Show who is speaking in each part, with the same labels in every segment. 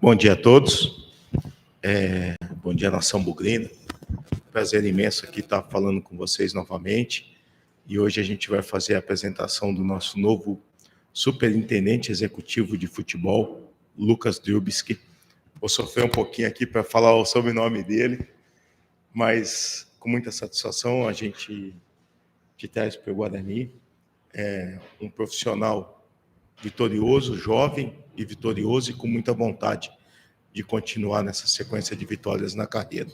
Speaker 1: Bom dia a todos, bom dia nação bugrina, prazer imenso aqui estar falando com vocês novamente, e hoje a gente vai fazer a apresentação do nosso novo superintendente executivo de futebol, Lucas Drubski. Vou sofrer um pouquinho aqui para falar o sobrenome dele, mas com muita satisfação a gente te traz para o Guarani, um profissional vitorioso, jovem e vitorioso e com muita vontade de continuar nessa sequência de vitórias na carreira.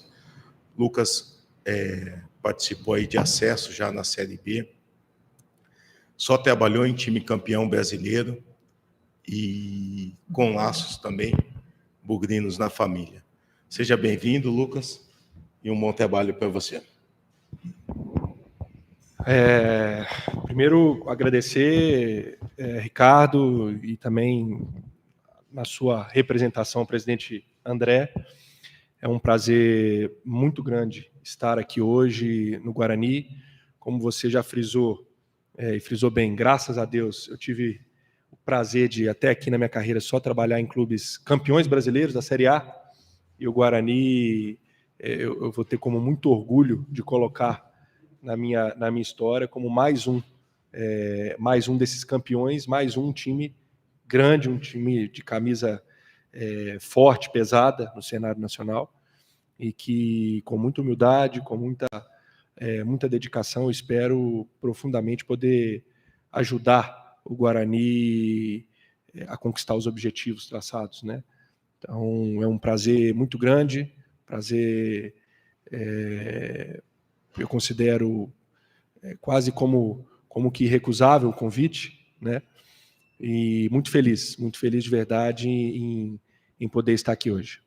Speaker 1: Lucas participou aí de acesso já na Série B, só trabalhou em time campeão brasileiro e com laços também bugrinos na família. Seja bem-vindo, Lucas, e um bom trabalho para você.
Speaker 2: Primeiro, agradecer, Ricardo, e também na sua representação, o presidente André. É um prazer muito grande estar aqui hoje no Guarani. Como você já frisou, e frisou bem, graças a Deus, eu tive o prazer de, até aqui na minha carreira, só trabalhar em clubes campeões brasileiros da Série A, e o Guarani eu vou ter como muito orgulho de colocar na minha história como mais um desses campeões, mais um time grande, um time de camisa forte, pesada no cenário nacional, e que com muita humildade, com muita dedicação, eu espero profundamente poder ajudar o Guarani a conquistar os objetivos traçados, né? Então é um prazer muito grande, eu considero quase como que irrecusável o convite, né? E muito feliz de verdade em poder estar aqui hoje.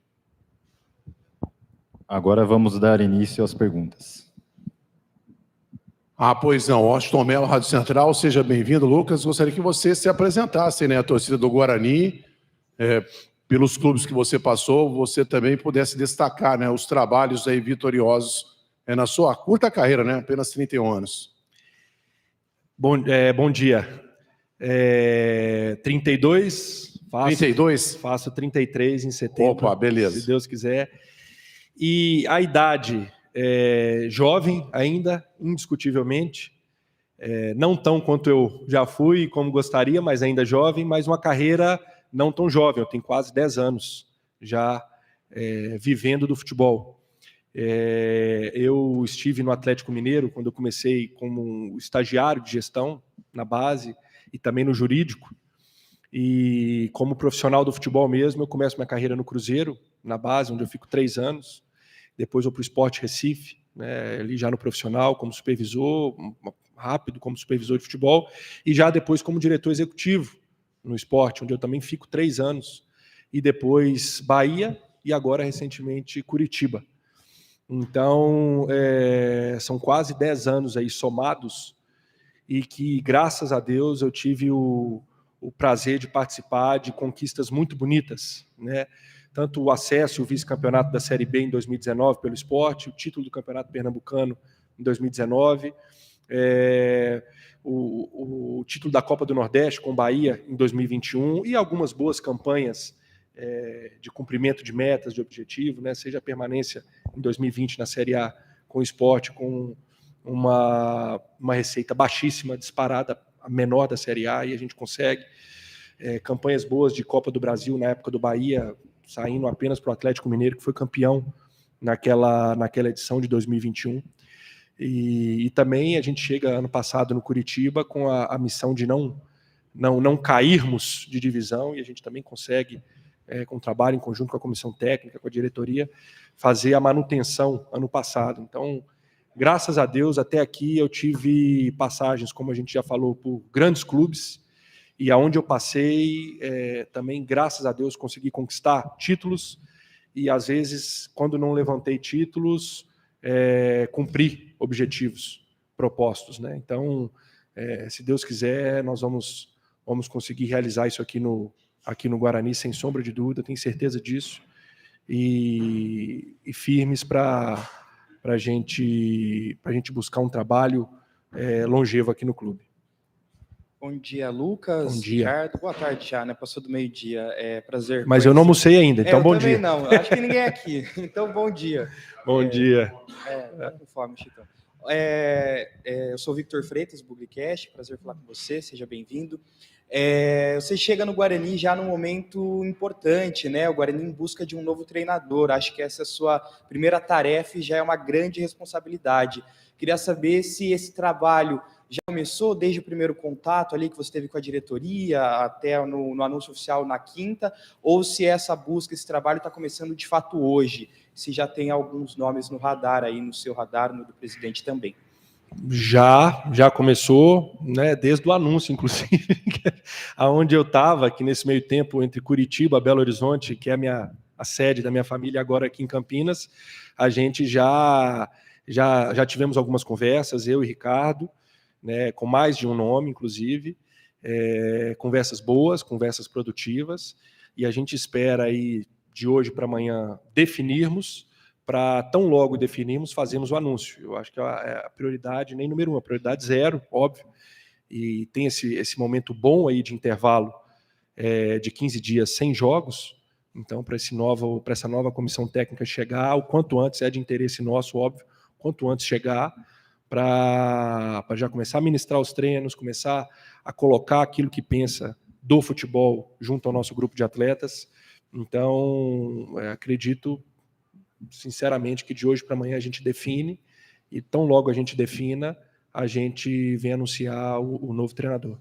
Speaker 3: Agora vamos dar início às perguntas.
Speaker 4: Pois não, Washington Mello, Rádio Central, seja bem-vindo, Lucas. Gostaria que você se apresentasse, né, a torcida do Guarani, pelos clubes que você passou, você também pudesse destacar, né, os trabalhos aí vitoriosos na sua curta carreira, né, apenas 31 anos.
Speaker 2: Bom dia. 32,
Speaker 4: 32?
Speaker 2: Faço 33 em setembro.
Speaker 4: Opa, beleza.
Speaker 2: Se Deus quiser. E a idade, jovem ainda, indiscutivelmente, não tão quanto eu já fui, como gostaria, mas ainda jovem, mas uma carreira não tão jovem, eu tenho quase 10 anos já vivendo do futebol. Eu estive no Atlético Mineiro quando eu comecei como um estagiário de gestão na base e também no jurídico, e como profissional do futebol mesmo, eu começo minha carreira no Cruzeiro, na base, onde eu fico 3 anos, depois vou para o Sport Recife, né, ali já no profissional, como supervisor, rápido como supervisor de futebol, e já depois como diretor executivo no Sport, onde eu também fico 3 anos, e depois Bahia, e agora recentemente Curitiba. Então, são quase 10 anos aí somados, e que, graças a Deus, eu tive o prazer de participar de conquistas muito bonitas, né? Tanto o acesso e o vice-campeonato da Série B em 2019 pelo Sport, o título do Campeonato Pernambucano em 2019, o título da Copa do Nordeste com o Bahia em 2021 e algumas boas campanhas de cumprimento de metas, de objetivo, né? Seja a permanência em 2020 na Série A com o Sport, com uma receita baixíssima, disparada, a menor da Série A, e a gente consegue campanhas boas de Copa do Brasil na época do Bahia, saindo apenas para o Atlético Mineiro, que foi campeão naquela edição de 2021. E também a gente chega ano passado no Curitiba com a missão de não cairmos de divisão, e a gente também consegue, com o trabalho em conjunto com a comissão técnica, com a diretoria, fazer a manutenção ano passado. Então, graças a Deus, até aqui eu tive passagens, como a gente já falou, por grandes clubes, e aonde eu passei, também, graças a Deus, consegui conquistar títulos, e às vezes, quando não levantei títulos, cumprir objetivos propostos, né? Então, se Deus quiser, nós vamos conseguir realizar isso aqui no Guarani, sem sombra de dúvida, tenho certeza disso, e firmes para a gente buscar um trabalho longevo aqui no clube.
Speaker 5: Bom dia, Lucas.
Speaker 2: Bom dia.
Speaker 5: Ricardo. Boa tarde já, né? Passou do meio-dia. É prazer.
Speaker 2: Mas eu não almocei ainda, então
Speaker 5: eu
Speaker 2: bom
Speaker 5: também
Speaker 2: dia.
Speaker 5: não. Acho que ninguém é aqui. Então, bom dia.
Speaker 2: Bom dia.
Speaker 5: Tô com fome, Chitão. Eu sou o Victor Freitas, do Bugrecast. Prazer falar com você. Seja bem-vindo. Você chega no Guarani já num momento importante, né? O Guarani em busca de um novo treinador. Acho que essa é a sua primeira tarefa e já é uma grande responsabilidade. Queria saber se esse trabalho já começou desde o primeiro contato ali que você teve com a diretoria, até no anúncio oficial na quinta, ou se essa busca, esse trabalho está começando de fato hoje, se já tem alguns nomes no radar aí, no seu radar, no do presidente também.
Speaker 2: Já começou, né, desde o anúncio, inclusive, aonde eu estava, aqui nesse meio tempo, entre Curitiba e Belo Horizonte, que é a sede da minha família agora aqui em Campinas, a gente já tivemos algumas conversas, eu e Ricardo, né, com mais de um nome, inclusive, conversas boas, conversas produtivas, e a gente espera aí, de hoje para amanhã, definirmos, para tão logo definirmos, fazemos o anúncio. Eu acho que é a prioridade, nem número 1, a prioridade 0, óbvio, e tem esse momento bom aí de intervalo de 15 dias sem jogos, então para essa nova comissão técnica chegar, o quanto antes é de interesse nosso, óbvio, quanto antes chegar, para já começar a ministrar os treinos, começar a colocar aquilo que pensa do futebol junto ao nosso grupo de atletas. Então, acredito, sinceramente, que de hoje para amanhã a gente define, e tão logo a gente defina, a gente vem anunciar o novo treinador.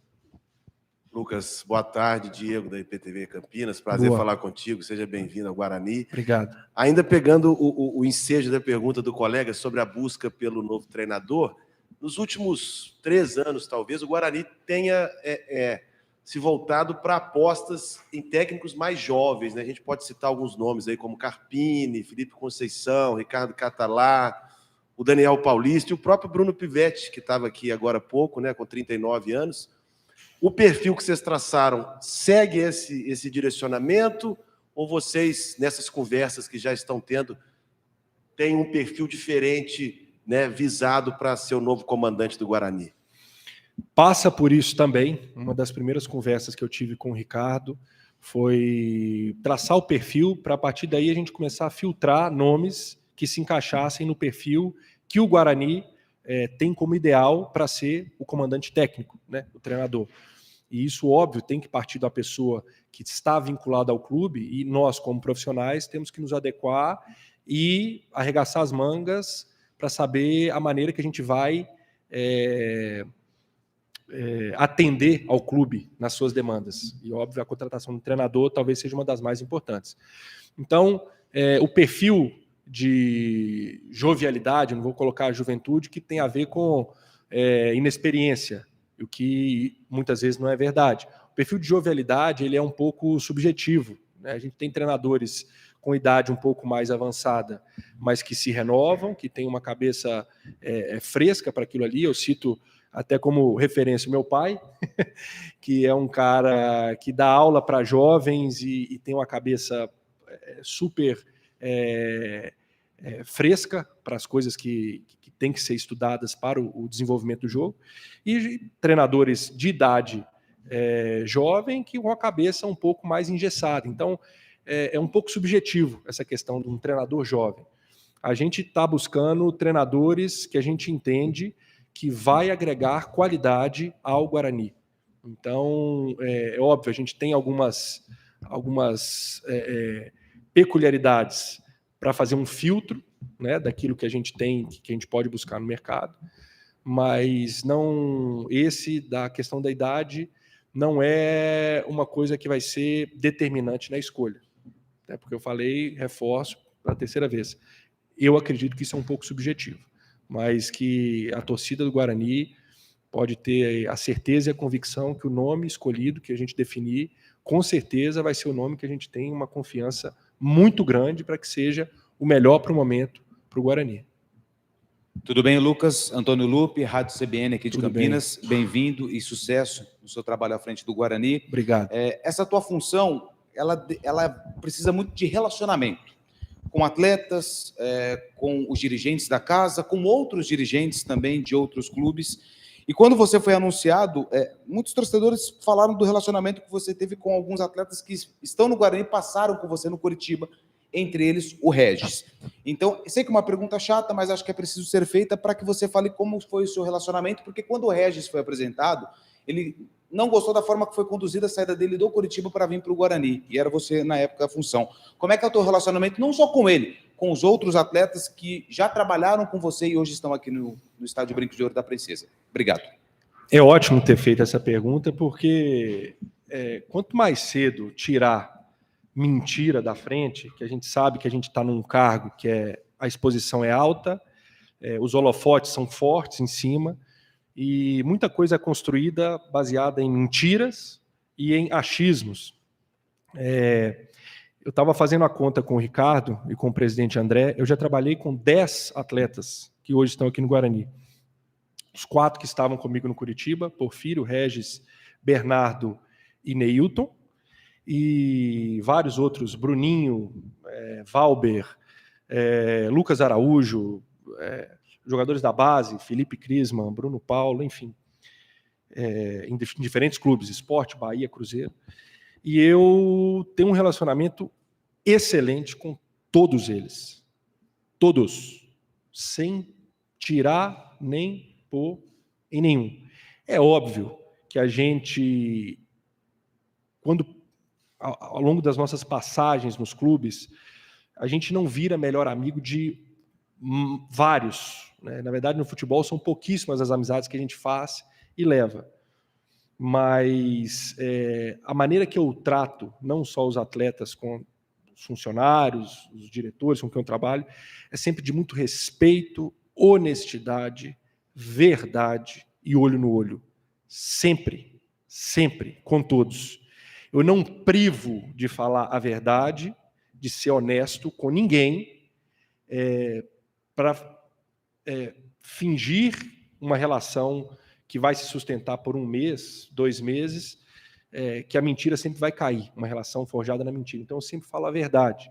Speaker 6: Lucas, boa tarde, Diego da IPTV Campinas, prazer falar contigo, seja bem-vindo ao Guarani.
Speaker 2: Obrigado.
Speaker 6: Ainda pegando o ensejo da pergunta do colega sobre a busca pelo novo treinador, nos últimos 3 anos, talvez, o Guarani tenha se voltado para apostas em técnicos mais jovens, né? A gente pode citar alguns nomes aí, como Carpini, Felipe Conceição, Ricardo Catalá, o Daniel Paulista e o próprio Bruno Pivetti, que estava aqui agora há pouco, né, com 39 anos. O perfil que vocês traçaram segue esse direcionamento, ou vocês, nessas conversas que já estão tendo, têm um perfil diferente, né, visado para ser o novo comandante do Guarani?
Speaker 2: Passa por isso também. Uma das primeiras conversas que eu tive com o Ricardo foi traçar o perfil para, a partir daí, a gente começar a filtrar nomes que se encaixassem no perfil que o Guarani tem como ideal para ser o comandante técnico, né, o treinador. E isso, óbvio, tem que partir da pessoa que está vinculada ao clube, e nós, como profissionais, temos que nos adequar e arregaçar as mangas para saber a maneira que a gente vai atender ao clube nas suas demandas. E, óbvio, a contratação do treinador talvez seja uma das mais importantes. Então, o perfil de jovialidade, não vou colocar a juventude, que tem a ver com inexperiência, o que muitas vezes não é verdade. O perfil de jovialidade ele é um pouco subjetivo, né? A gente tem treinadores com idade um pouco mais avançada, mas que se renovam, que têm uma cabeça fresca para aquilo ali. Eu cito até como referência o meu pai, que é um cara que dá aula para jovens e tem uma cabeça super fresca para as coisas que têm que ser estudadas para o desenvolvimento do jogo, e treinadores de idade jovem que com a cabeça um pouco mais engessada. Então, é um pouco subjetivo essa questão de um treinador jovem. A gente está buscando treinadores que a gente entende que vai agregar qualidade ao Guarani. Então, é óbvio, a gente tem algumas peculiaridades para fazer um filtro, né, daquilo que a gente tem, que a gente pode buscar no mercado, mas não, da questão da idade não é uma coisa que vai ser determinante na escolha. Porque eu falei, reforço para a terceira vez, eu acredito que isso é um pouco subjetivo, mas que a torcida do Guarani pode ter a certeza e a convicção que o nome escolhido, que a gente definir, com certeza vai ser o nome que a gente tem uma confiança muito grande para que seja o melhor para o momento para o Guarani.
Speaker 7: Tudo bem, Lucas? Antônio Lupe, Rádio CBN aqui de
Speaker 2: Tudo
Speaker 7: Campinas. Bem-vindo e sucesso no seu trabalho à frente do Guarani.
Speaker 2: Obrigado.
Speaker 7: Essa tua função, ela precisa muito de relacionamento com atletas, com os dirigentes da casa, com outros dirigentes também de outros clubes. E quando você foi anunciado, muitos torcedores falaram do relacionamento que você teve com alguns atletas que estão no Guarani e passaram com você no Coritiba, entre eles o Regis. Então, eu sei que é uma pergunta chata, mas acho que é preciso ser feita para que você fale como foi o seu relacionamento, porque quando o Regis foi apresentado, ele não gostou da forma que foi conduzida a saída dele do Coritiba para vir para o Guarani, e era você, na época, a função. Como é que é o teu relacionamento, não só com ele, com os outros atletas que já trabalharam com você e hoje estão aqui no Estádio Brinco de Ouro da Princesa? Obrigado.
Speaker 2: É ótimo ter feito essa pergunta, porque quanto mais cedo tirar mentira da frente, que a gente sabe que a gente está num cargo que a exposição é alta, os holofotes são fortes em cima, e muita coisa é construída baseada em mentiras e em achismos. Eu estava fazendo a conta com o Ricardo e com o presidente André, eu já trabalhei com 10 atletas que hoje estão aqui no Guarani. Os 4 que estavam comigo no Coritiba, Porfírio, Regis, Bernardo e Neilton, e vários outros, Bruninho, Valber, Lucas Araújo, jogadores da base, Felipe Crisman, Bruno Paulo, enfim, em diferentes clubes, Sport, Bahia, Cruzeiro. E eu tenho um relacionamento excelente com todos eles. Todos. Sem tirar nem pôr em nenhum. É óbvio que a gente, ao longo das nossas passagens nos clubes, a gente não vira melhor amigo de vários. Né? Na verdade, no futebol, são pouquíssimas as amizades que a gente faz e leva. Mas a maneira que eu trato, não só os atletas, com os funcionários, os diretores com quem eu trabalho, é sempre de muito respeito, honestidade, verdade e olho no olho. Sempre, sempre, com todos. Eu não privo de falar a verdade, de ser honesto com ninguém, para fingir uma relação que vai se sustentar por 1 mês, 2 meses, que a mentira sempre vai cair, uma relação forjada na mentira. Então, eu sempre falo a verdade,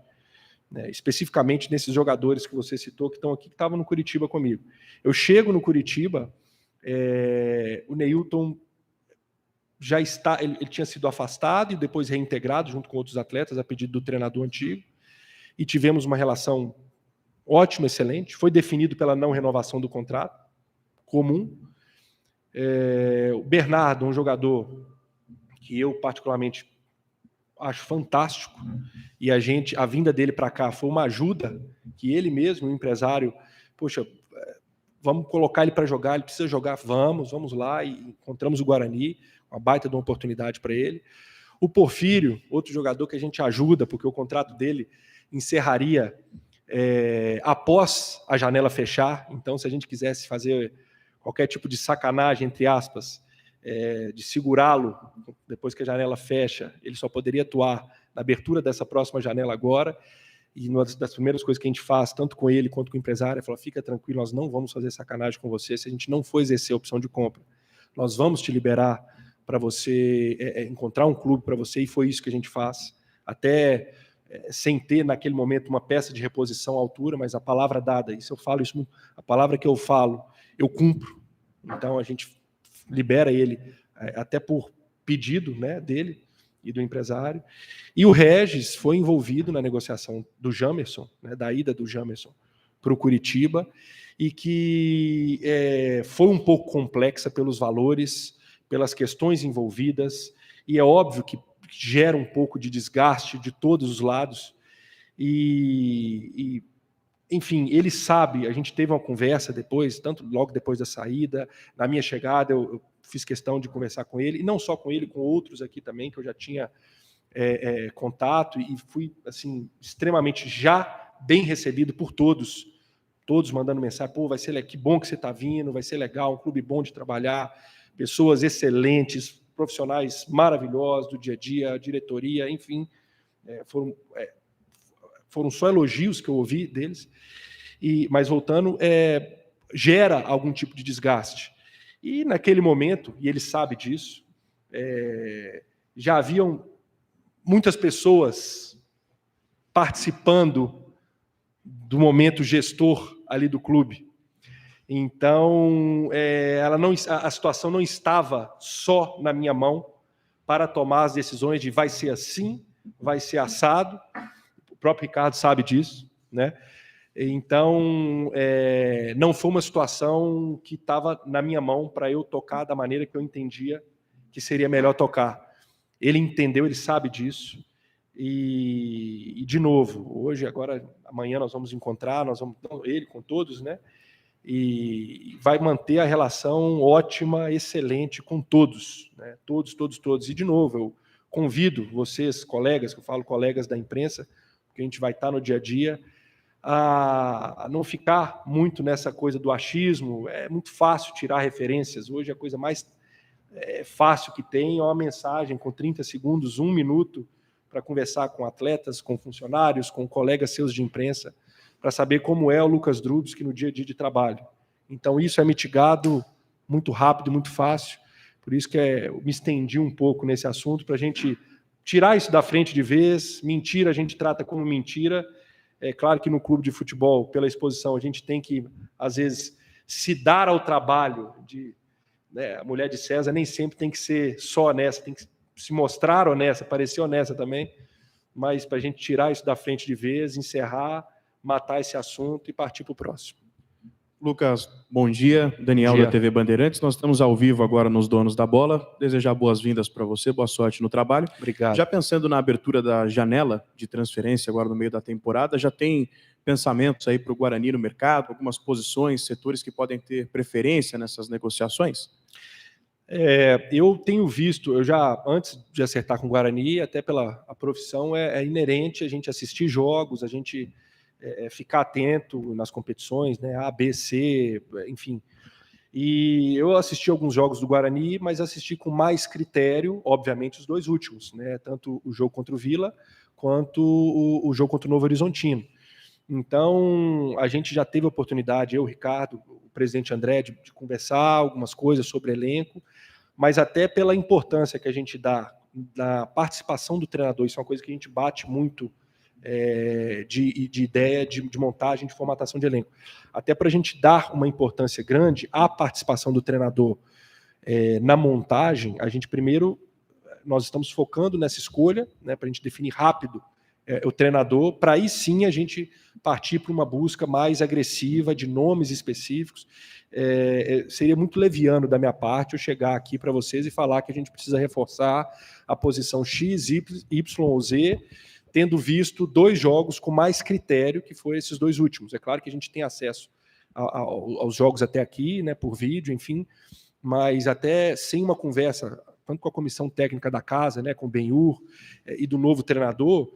Speaker 2: né? Especificamente nesses jogadores que você citou, que estão aqui, que estavam no Coritiba comigo. Eu chego no Coritiba, o Neilton já está, ele tinha sido afastado e depois reintegrado junto com outros atletas a pedido do treinador antigo, e tivemos uma relação ótima, excelente. Foi definido pela não renovação do contrato comum. O Bernardo, um jogador que eu particularmente acho fantástico, e a vinda dele para cá foi uma ajuda, que ele mesmo, o empresário, poxa, vamos colocar ele para jogar, ele precisa jogar, vamos lá, e encontramos o Guarani, uma baita de uma oportunidade para ele. O Porfírio, outro jogador que a gente ajuda, porque o contrato dele encerraria após a janela fechar, então se a gente quisesse fazer qualquer tipo de sacanagem, entre aspas, de segurá-lo depois que a janela fecha, ele só poderia atuar na abertura dessa próxima janela agora, e uma das primeiras coisas que a gente faz, tanto com ele quanto com o empresário, é falar: fica tranquilo, nós não vamos fazer sacanagem com você se a gente não for exercer a opção de compra. Nós vamos te liberar para você encontrar um clube para você, e foi isso que a gente faz, até sem ter naquele momento uma peça de reposição à altura, mas a palavra dada, isso eu falo, isso, a palavra que eu falo, eu cumpro. Então a gente libera ele até por pedido, né, dele e do empresário. E o Regis foi envolvido na negociação do Jamerson, né, da ida do Jamerson para o Curitiba, e que foi um pouco complexa pelos valores, pelas questões envolvidas, e é óbvio que gera um pouco de desgaste de todos os lados. Enfim, ele sabe, a gente teve uma conversa depois, tanto logo depois da saída, na minha chegada eu fiz questão de conversar com ele, e não só com ele, com outros aqui também, que eu já tinha contato, e fui assim, extremamente já bem recebido por todos mandando mensagem: pô, vai ser, que bom que você está vindo, vai ser legal, um clube bom de trabalhar, pessoas excelentes, profissionais maravilhosos do dia a dia, diretoria, enfim, foram só elogios que eu ouvi deles. Mas voltando, gera algum tipo de desgaste. E naquele momento, e ele sabe disso, já haviam muitas pessoas participando do momento gestor ali do clube. Então, a situação não estava só na minha mão para tomar as decisões de vai ser assim, vai ser assado. O próprio Ricardo sabe disso, né? Então, não foi uma situação que estava na minha mão para eu tocar da maneira que eu entendia que seria melhor tocar. Ele entendeu, ele sabe disso. E de novo, hoje, agora, amanhã nós vamos encontrar, ele com todos, né? E vai manter a relação ótima, excelente com todos, né? Todos. E, de novo, eu convido vocês, colegas, que eu falo colegas da imprensa, porque a gente vai estar no dia a dia, a não ficar muito nessa coisa do achismo. É muito fácil tirar referências. Hoje a coisa mais fácil que tem é uma mensagem com 30 segundos, 1 minuto, para conversar com atletas, com funcionários, com colegas seus de imprensa, para saber como é o Lucas Drubski no dia a dia de trabalho. Então, isso é mitigado muito rápido, muito fácil. Por isso que eu me estendi um pouco nesse assunto, para a gente tirar isso da frente de vez. Mentira a gente trata como mentira. É claro que no clube de futebol, pela exposição, a gente tem que, às vezes, se dar ao trabalho de... né, a mulher de César nem sempre tem que ser só honesta, tem que se mostrar honesta, parecer honesta também, mas para a gente tirar isso da frente de vez, encerrar, matar esse assunto e partir para o próximo.
Speaker 8: Lucas, bom dia. Daniel da TV Bandeirantes. Nós estamos ao vivo agora nos Donos da Bola. Desejar boas-vindas para você, boa sorte no trabalho.
Speaker 2: Obrigado.
Speaker 8: Já pensando na abertura da janela de transferência agora no meio da temporada, já tem pensamentos aí para o Guarani no mercado, algumas posições, setores que podem ter preferência nessas negociações?
Speaker 2: Eu tenho visto, eu já, antes de acertar com o Guarani, até pela a profissão, é inerente a gente assistir jogos, a gente ficar atento nas competições, né, A, B, C, enfim. E eu assisti alguns jogos do Guarani, mas assisti com mais critério, obviamente, os 2 últimos, né, tanto o jogo contra o Vila, quanto o jogo contra o Novo Horizontino. Então, a gente já teve a oportunidade, eu, Ricardo, o presidente André, de conversar algumas coisas sobre elenco, mas até pela importância que a gente dá na participação do treinador. Isso é uma coisa que a gente bate muito de ideia de montagem, de formatação de elenco. Até para a gente dar uma importância grande à participação do treinador na montagem, a gente primeiro, nós estamos focando nessa escolha, né, para a gente definir rápido o treinador, para aí sim a gente partir para uma busca mais agressiva de nomes específicos. Seria muito leviano da minha parte eu chegar aqui para vocês e falar que a gente precisa reforçar a posição X, Y ou Z, tendo visto 2 jogos com mais critério, que foram esses 2 últimos. É claro que a gente tem acesso aos jogos até aqui, né, por vídeo, enfim, mas até sem uma conversa, tanto com a comissão técnica da casa, né, com o Benhur e do novo treinador,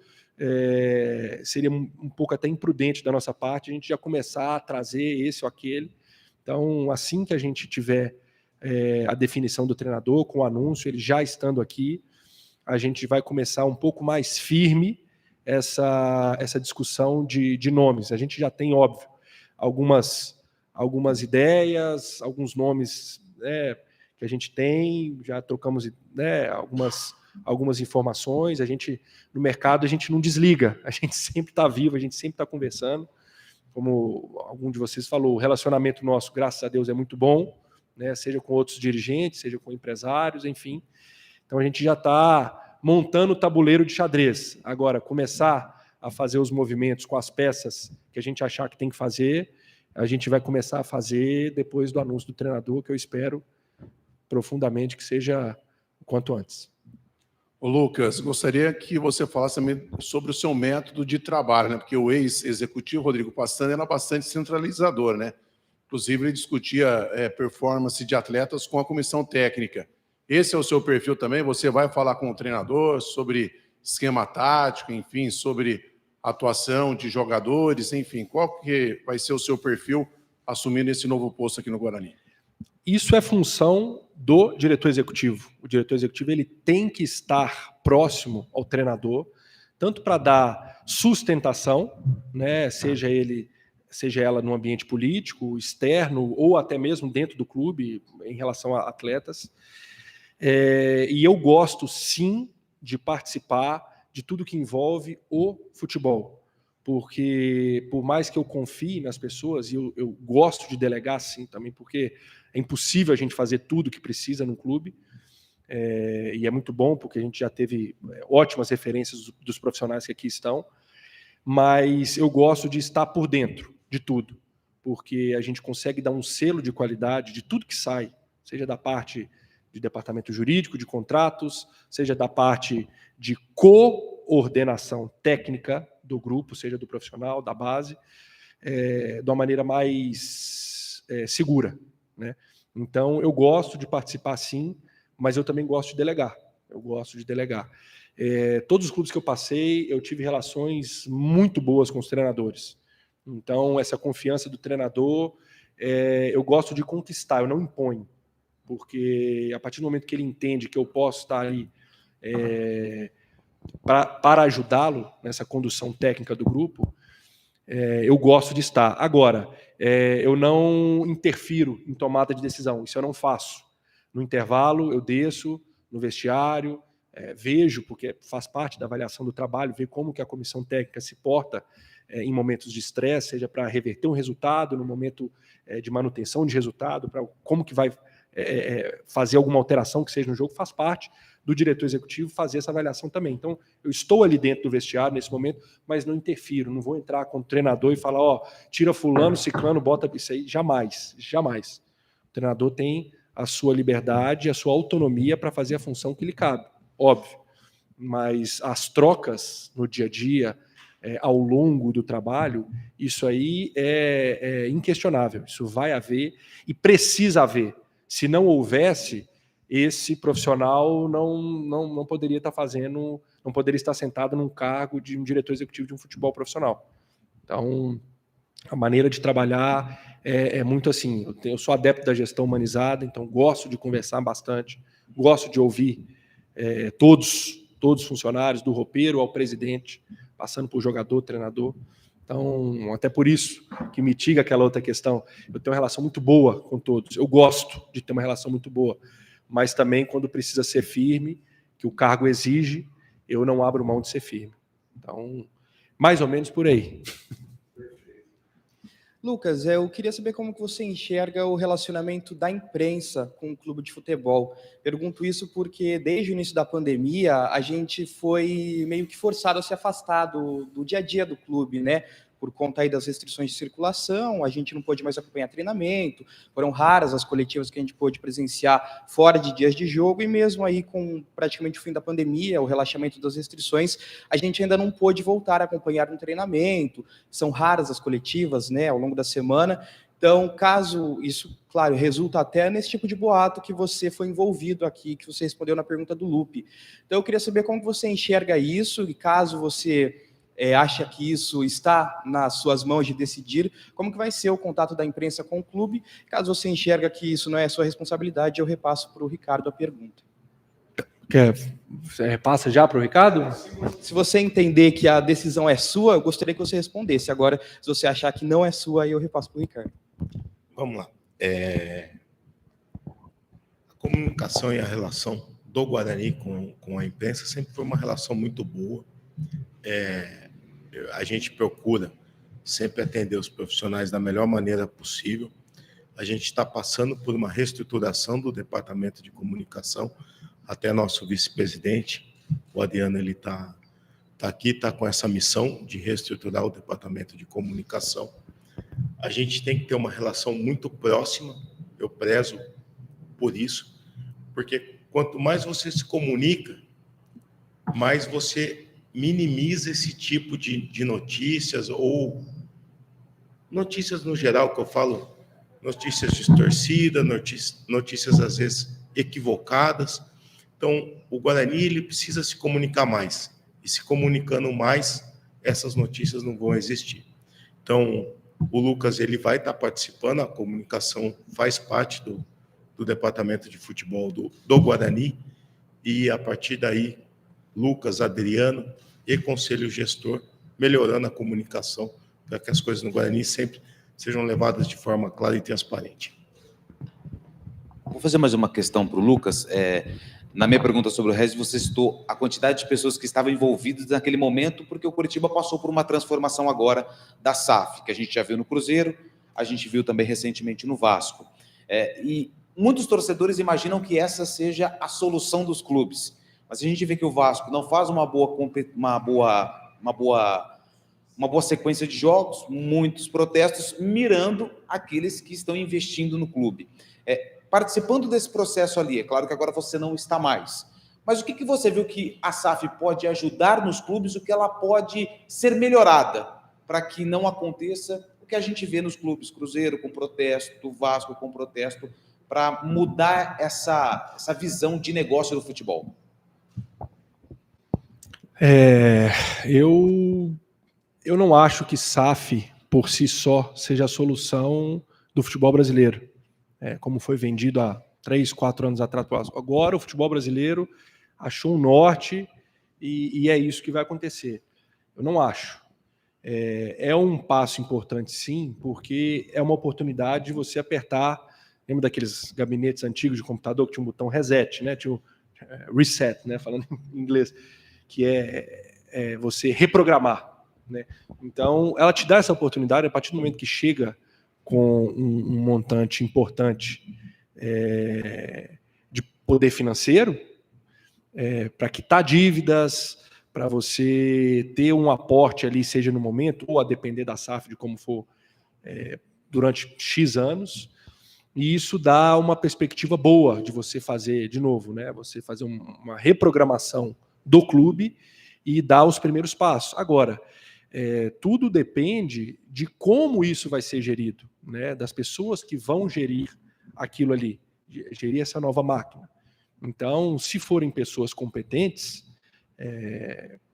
Speaker 2: seria um pouco até imprudente da nossa parte a gente já começar a trazer esse ou aquele. Então, assim que a gente tiver a definição do treinador, com o anúncio, ele já estando aqui, a gente vai começar um pouco mais firme essa discussão de nomes. A gente já tem, óbvio, algumas ideias, alguns nomes que a gente tem, já trocamos algumas informações. A gente, no mercado, a gente não desliga, a gente sempre está vivo, a gente sempre está conversando. Como algum de vocês falou, o relacionamento nosso, graças a Deus, é muito bom, né? Seja com outros dirigentes, seja com empresários, enfim. Então a gente já está montando o tabuleiro de xadrez. Agora, começar a fazer os movimentos com as peças que a gente achar que tem que fazer, a gente vai começar a fazer depois do anúncio do treinador, que eu espero profundamente que seja o quanto antes.
Speaker 4: Ô Lucas, gostaria que você falasse também sobre o seu método de trabalho, né? Porque o ex-executivo Rodrigo Pastana era bastante centralizador, né? Inclusive, ele discutia performance de atletas com a comissão técnica. Esse é o seu perfil também? Você vai falar com o treinador sobre esquema tático, enfim, sobre atuação de jogadores, enfim. Qual que vai ser o seu perfil assumindo esse novo posto aqui no Guarani?
Speaker 2: Isso é função do diretor executivo. O diretor executivo ele tem que estar próximo ao treinador, tanto para dar sustentação, né, seja ela no ambiente político, externo, ou até mesmo dentro do clube, em relação a atletas. E eu gosto, sim, de participar de tudo que envolve o futebol. porque por mais que eu confie nas pessoas, e eu gosto de delegar sim também, porque é impossível a gente fazer tudo que precisa num clube, e é muito bom porque a gente já teve ótimas referências dos profissionais que aqui estão, mas eu gosto de estar por dentro de tudo, porque a gente consegue dar um selo de qualidade de tudo que sai, seja da parte de departamento jurídico, de contratos, seja da parte de coordenação técnica do grupo, seja do profissional, da base, de uma maneira mais segura, né? Então, eu gosto de participar sim, mas eu também gosto de delegar. Todos os clubes que eu passei, eu tive relações muito boas com os treinadores. Então, essa confiança do treinador, eu gosto de conquistar, eu não imponho. Porque a partir do momento que ele entende que eu posso estar ali para ajudá-lo nessa condução técnica do grupo, eu gosto de estar. Agora, eu não interfiro em tomada de decisão, isso eu não faço. No intervalo, eu desço no vestiário, vejo, porque faz parte da avaliação do trabalho, ver como que a comissão técnica se porta em momentos de estresse, seja para reverter um resultado, no momento de manutenção de resultado, para como que vai fazer alguma alteração que seja no jogo, faz parte do diretor executivo fazer essa avaliação também. Então, eu estou ali dentro do vestiário nesse momento, mas não interfiro, não vou entrar com o treinador e falar, tira fulano, ciclano, bota isso aí, jamais. O treinador tem a sua liberdade, a sua autonomia para fazer a função que lhe cabe, óbvio. Mas as trocas no dia a dia, ao longo do trabalho, isso aí é inquestionável, isso vai haver e precisa haver. Se não houvesse, esse profissional não poderia estar fazendo, não poderia estar sentado num cargo de um diretor executivo de um futebol profissional. Então, a maneira de trabalhar é muito assim. Eu sou adepto da gestão humanizada, então gosto de conversar bastante, gosto de ouvir todos os funcionários, do roupeiro ao presidente, passando por jogador, treinador. Então, até por isso que mitiga aquela outra questão. Eu tenho uma relação muito boa com todos. Eu gosto de ter uma relação muito boa. Mas também, quando precisa ser firme, que o cargo exige, eu não abro mão de ser firme. Então, mais ou menos por aí.
Speaker 5: Lucas, eu queria saber como que você enxerga o relacionamento da imprensa com o clube de futebol. Pergunto isso porque, desde o início da pandemia, a gente foi meio que forçado a se afastar do dia a dia do clube, né? Por conta aí das restrições de circulação, a gente não pôde mais acompanhar treinamento, foram raras as coletivas que a gente pôde presenciar fora de dias de jogo, e mesmo aí com praticamente o fim da pandemia, o relaxamento das restrições, a gente ainda não pôde voltar a acompanhar um treinamento, são raras as coletivas, né, ao longo da semana. Então, caso isso, claro, resulta até nesse tipo de boato que você foi envolvido aqui, que você respondeu na pergunta do Lupe. Então, eu queria saber como você enxerga isso, e caso você acha que isso está nas suas mãos de decidir, como que vai ser o contato da imprensa com o clube? Caso você enxerga que isso não é sua responsabilidade, eu repasso para o Ricardo a pergunta.
Speaker 2: Você repassa já para o Ricardo?
Speaker 5: Se você entender que a decisão é sua, eu gostaria que você respondesse. Agora, se você achar que não é sua, aí eu repasso para o Ricardo.
Speaker 1: Vamos lá. A comunicação e a relação do Guarani com a imprensa sempre foi uma relação muito boa. A gente procura sempre atender os profissionais da melhor maneira possível. A gente está passando por uma reestruturação do departamento de comunicação, até nosso vice-presidente, o Adriano, ele está aqui, está com essa missão de reestruturar o departamento de comunicação. A gente tem que ter uma relação muito próxima, eu prezo por isso, porque quanto mais você se comunica, mais você minimiza esse tipo de notícias, ou notícias no geral, que eu falo, notícias distorcidas, notícias às vezes equivocadas. Então, o Guarani, ele precisa se comunicar mais, e se comunicando mais, essas notícias não vão existir. Então, o Lucas, ele vai estar participando, a comunicação faz parte do departamento de futebol do Guarani, e a partir daí, Lucas, Adriano e Conselho Gestor, melhorando a comunicação para que as coisas no Guarani sempre sejam levadas de forma clara e transparente.
Speaker 7: Vou fazer mais uma questão para o Lucas. Na minha pergunta sobre o Regis, você citou a quantidade de pessoas que estavam envolvidas naquele momento, porque o Coritiba passou por uma transformação agora da SAF, que a gente já viu no Cruzeiro, a gente viu também recentemente no Vasco. E muitos torcedores imaginam que essa seja a solução dos clubes. Mas a gente vê que o Vasco não faz uma boa sequência de jogos, muitos protestos, mirando aqueles que estão investindo no clube. Participando desse processo ali, é claro que agora você não está mais, mas o que você viu que a SAF pode ajudar nos clubes, o que ela pode ser melhorada para que não aconteça o que a gente vê nos clubes, Cruzeiro com protesto, Vasco com protesto, para mudar essa visão de negócio do futebol?
Speaker 2: Eu não acho que SAF, por si só, seja a solução do futebol brasileiro. Como foi vendido há 3, 4 anos atrás. Agora o futebol brasileiro achou um norte e é isso que vai acontecer. Eu não acho. É um passo importante, sim, porque é uma oportunidade de você apertar. Lembra daqueles gabinetes antigos de computador que tinha um botão reset, né? Tinha um reset, né? Falando em inglês, que é você reprogramar, né? Então, ela te dá essa oportunidade a partir do momento que chega com um montante importante de poder financeiro, para quitar dívidas, para você ter um aporte ali, seja no momento, ou a depender da SAF, de como for, durante X anos, e isso dá uma perspectiva boa de você fazer, de novo, né? Você fazer uma reprogramação do clube e dar os primeiros passos. Agora, tudo depende de como isso vai ser gerido, né? Das pessoas que vão gerir aquilo ali, gerir essa nova máquina. Então, se forem pessoas competentes,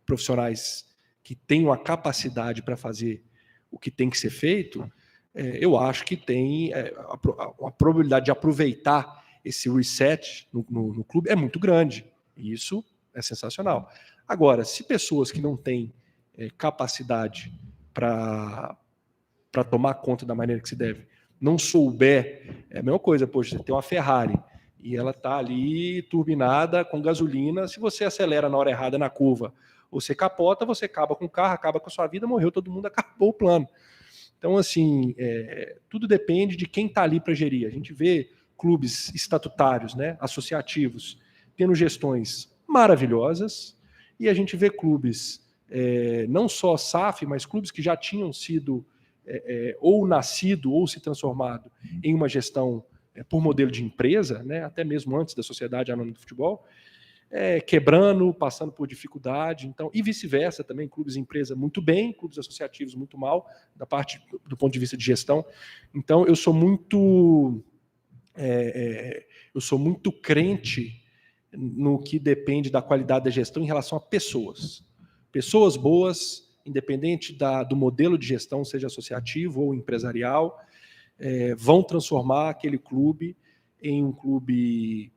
Speaker 2: profissionais que tenham a capacidade para fazer o que tem que ser feito, eu acho que tem a probabilidade de aproveitar esse reset no clube é muito grande. E isso é sensacional. Agora, se pessoas que não têm capacidade para tomar conta da maneira que se deve, não souber, é a mesma coisa, poxa, você tem uma Ferrari e ela está ali turbinada com gasolina, se você acelera na hora errada na curva, ou você capota, você acaba com o carro, acaba com a sua vida, morreu todo mundo, acabou o plano. Então, assim, tudo depende de quem está ali para gerir. A gente vê clubes estatutários, né, associativos, tendo gestões maravilhosas, e a gente vê clubes, não só SAF, mas clubes que já tinham sido ou nascido ou se transformado em uma gestão por modelo de empresa, né, até mesmo antes da Sociedade Anônima do Futebol, quebrando, passando por dificuldade, então, e vice-versa também, clubes e empresa muito bem, clubes associativos muito mal, do ponto de vista de gestão. Então, eu sou muito crente no que depende da qualidade da gestão em relação a pessoas. Pessoas boas, independente do modelo de gestão, seja associativo ou empresarial, vão transformar aquele clube em um clube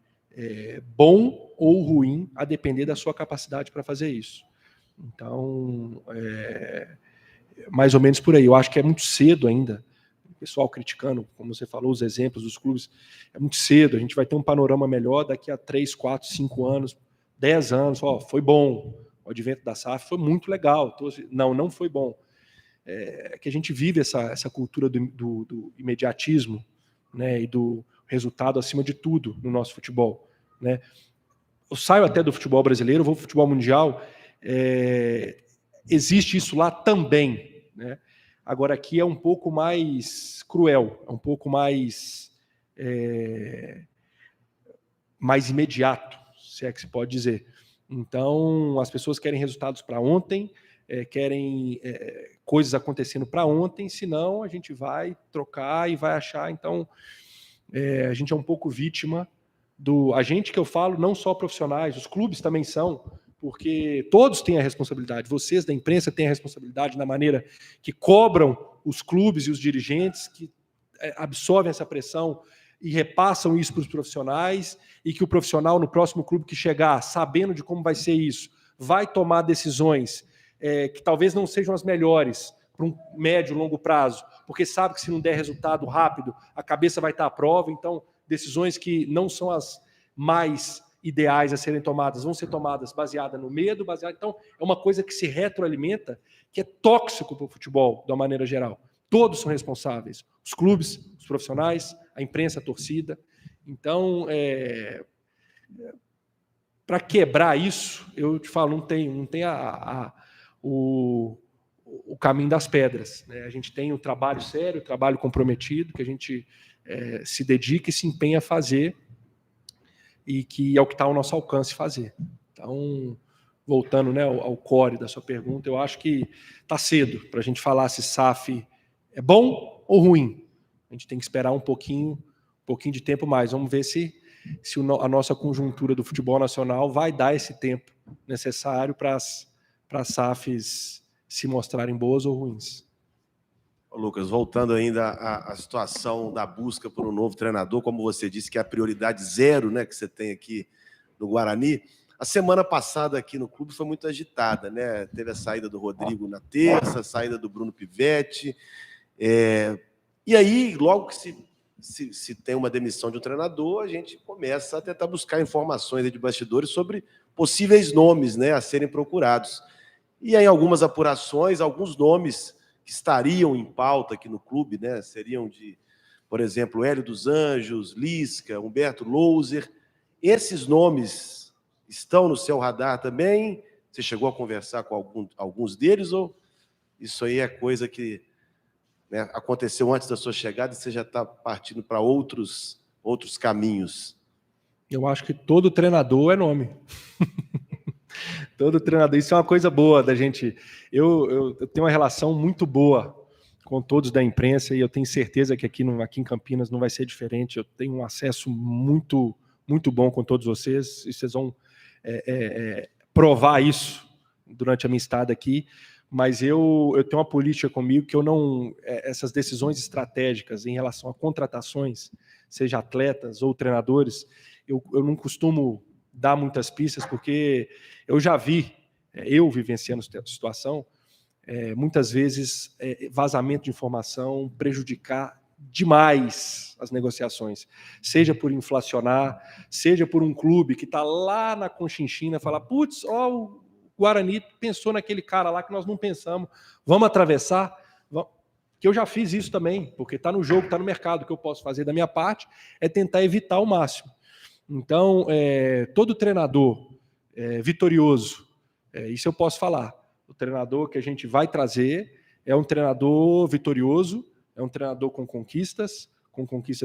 Speaker 2: bom ou ruim, a depender da sua capacidade para fazer isso. Então, mais ou menos por aí. Eu acho que é muito cedo ainda, o pessoal criticando, como você falou, os exemplos dos clubes, é muito cedo, a gente vai ter um panorama melhor daqui a 3, 4, 5 anos, 10 anos, foi bom, o advento da SAF foi muito legal, não foi bom. Que a gente vive essa cultura do imediatismo, né, e do resultado acima de tudo no nosso futebol, né? Eu saio até do futebol brasileiro, vou para o futebol mundial, existe isso lá também, né? Agora aqui é um pouco mais cruel, é um pouco mais imediato, se é que se pode dizer. Então, as pessoas querem resultados para ontem, querem coisas acontecendo para ontem, senão a gente vai trocar e vai achar. Então, a gente é um pouco vítima a gente que eu falo, não só profissionais, os clubes também são, porque todos têm a responsabilidade, vocês da imprensa têm a responsabilidade na maneira que cobram os clubes e os dirigentes, que absorvem essa pressão e repassam isso para os profissionais, e que o profissional no próximo clube que chegar, sabendo de como vai ser isso, vai tomar decisões que talvez não sejam as melhores para um médio, longo prazo, porque sabe que se não der resultado rápido, a cabeça vai estar à prova. Então, decisões que não são as mais ideais a serem tomadas vão ser tomadas baseadas no medo, então é uma coisa que se retroalimenta, que é tóxico para o futebol, de uma maneira geral. Todos são responsáveis, os clubes, os profissionais, a imprensa, a torcida. Então, para quebrar isso, eu te falo, não tem o caminho das pedras, né? A gente tem o trabalho sério, o trabalho comprometido, que a gente se dedica e se empenha a fazer, e que é o que está ao nosso alcance fazer. Então, voltando, né, ao core da sua pergunta, eu acho que está cedo para a gente falar se SAF é bom ou ruim. A gente tem que esperar um pouquinho de tempo mais. Vamos ver se a nossa conjuntura do futebol nacional vai dar esse tempo necessário para as SAFs se mostrarem boas ou ruins.
Speaker 6: Lucas, voltando ainda à situação da busca por um novo treinador, como você disse que é a prioridade zero, né, que você tem aqui no Guarani. A semana passada aqui no clube foi muito agitada, né? Teve a saída do Rodrigo na terça, a saída do Bruno Pivetti. E aí, logo que se tem uma demissão de um treinador, a gente começa a tentar buscar informações de bastidores sobre possíveis nomes, né, a serem procurados. E aí, algumas apurações, alguns nomes que estariam em pauta aqui no clube, né, seriam de, por exemplo, Hélio dos Anjos, Lisca, Humberto Louser. Esses nomes estão no seu radar também? Você chegou a conversar com alguns deles, ou isso aí é coisa que, né, aconteceu antes da sua chegada e você já está partindo para outros caminhos?
Speaker 2: Eu acho que todo treinador é nome. Todo treinador. Isso é uma coisa boa da gente. Eu tenho uma relação muito boa com todos da imprensa e eu tenho certeza que aqui em Campinas não vai ser diferente. Eu tenho um acesso muito, muito bom com todos vocês e vocês vão provar isso durante a minha estada aqui. Mas eu tenho uma política comigo que eu não... essas decisões estratégicas em relação a contratações, seja atletas ou treinadores, eu não costumo dar muitas pistas, porque eu já vi, eu vivenciando a situação, muitas vezes vazamento de informação prejudicar demais as negociações, seja por inflacionar, seja por um clube que está lá na Conchinchina falar, putz, o Guarani pensou naquele cara lá que nós não pensamos, vamos atravessar? Que eu já fiz isso também, porque está no jogo, está no mercado. O que eu posso fazer da minha parte é tentar evitar ao máximo. Então, todo treinador vitorioso, isso eu posso falar, o treinador que a gente vai trazer é um treinador vitorioso, é um treinador com conquistas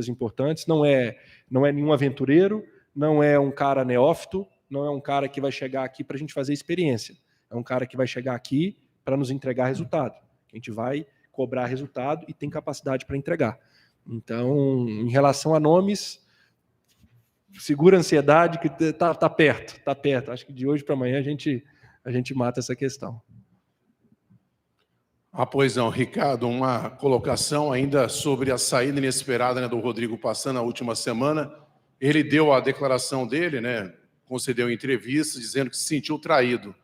Speaker 2: importantes, não é nenhum aventureiro, não é um cara neófito, não é um cara que vai chegar aqui para a gente fazer experiência, é um cara que vai chegar aqui para nos entregar resultado, a gente vai cobrar resultado e tem capacidade para entregar. Então, em relação a nomes, segura a ansiedade que está perto. Acho que de hoje para amanhã a gente mata essa questão.
Speaker 4: Pois não, Ricardo, uma colocação ainda sobre a saída inesperada, né, do Rodrigo Passan na última semana. Ele deu a declaração dele, né, concedeu entrevista dizendo que se sentiu traído.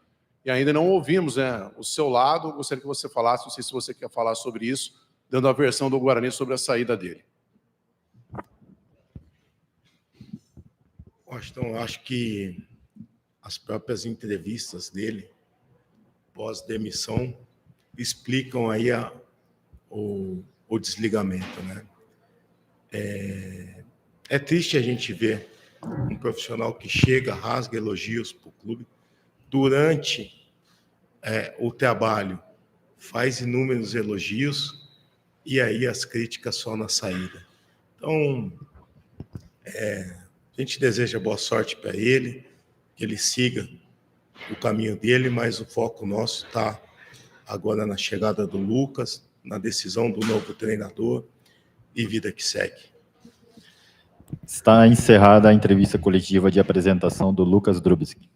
Speaker 4: E ainda não ouvimos, né, o seu lado. Gostaria que você falasse, não sei se você quer falar sobre isso, dando a versão do Guarani sobre a saída dele.
Speaker 1: Então, acho que as próprias entrevistas dele, pós-demissão, explicam aí o desligamento, né? É triste a gente ver um profissional que chega, rasga elogios para o clube, durante o trabalho faz inúmeros elogios e aí as críticas só na saída. Então, a gente deseja boa sorte para ele, que ele siga o caminho dele, mas o foco nosso está agora na chegada do Lucas, na decisão do novo treinador e vida que segue.
Speaker 3: Está encerrada a entrevista coletiva de apresentação do Lucas Drubsky.